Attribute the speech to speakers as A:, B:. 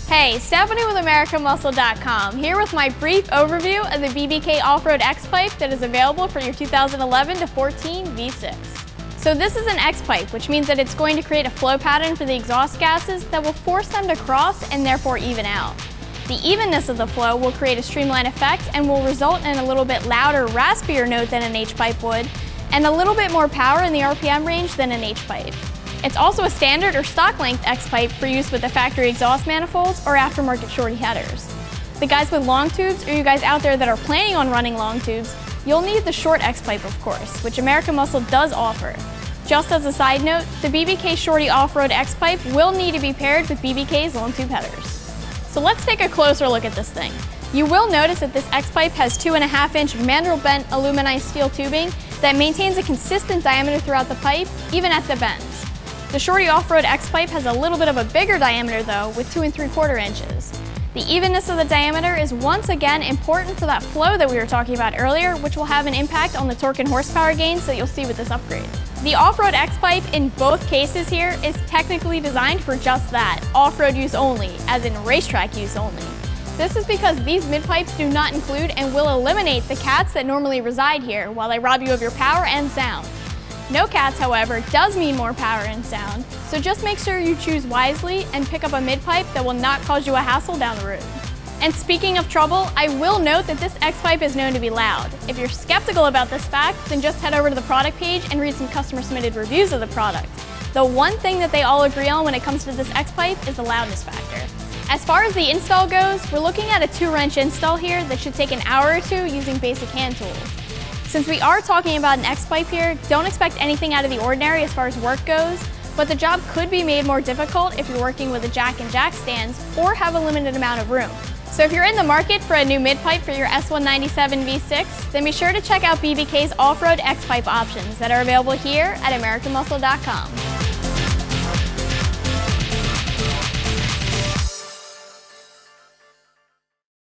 A: Hey, Stephanie with AmericanMuscle.com, here with my brief overview of the BBK Off-Road X-Pipe that is available for your 2011 to 14 V6. So this is an X-Pipe, which means that it's going to create a flow pattern for the exhaust gases that will force them to cross and therefore even out. The evenness of the flow will create a streamline effect and will result in a little bit louder, raspier note than an H-Pipe would, and a little bit more power in the RPM range than an H-Pipe. It's also a standard or stock length X-Pipe for use with the factory exhaust manifolds or aftermarket shorty headers. The guys with long tubes, or you guys out there that are planning on running long tubes, you'll need the short X-Pipe, of course, which American Muscle does offer. Just as a side note, the BBK Shorty Off-Road X-Pipe will need to be paired with BBK's long tube headers. So let's take a closer look at this thing. You will notice that this X-Pipe has 2.5-inch mandrel bent aluminized steel tubing that maintains a consistent diameter throughout the pipe, even at the bends. The Shorty Off-Road X-Pipe has a little bit of a bigger diameter though, with 2 3/4 inches. The evenness of the diameter is once again important for that flow that we were talking about earlier, which will have an impact on the torque and horsepower gains that you'll see with this upgrade. The Off-Road X-Pipe in both cases here is technically designed for just that, off-road use only, as in racetrack use only. This is because these mid-pipes do not include and will eliminate the cats that normally reside here while they rob you of your power and sound. No cats, however, does mean more power and sound, so just make sure you choose wisely and pick up a mid-pipe that will not cause you a hassle down the road. And speaking of trouble, I will note that this X-Pipe is known to be loud. If you're skeptical about this fact, then just head over to the product page and read some customer-submitted reviews of the product. The one thing that they all agree on when it comes to this X-Pipe is the loudness factor. As far as the install goes, we're looking at a 2-wrench install here that should take an hour or two using basic hand tools. Since we are talking about an X-Pipe here, don't expect anything out of the ordinary as far as work goes, but the job could be made more difficult if you're working with a jack and jack stands or have a limited amount of room. So if you're in the market for a new mid-pipe for your S197 V6, then be sure to check out BBK's off-road X-Pipe options that are available here at AmericanMuscle.com.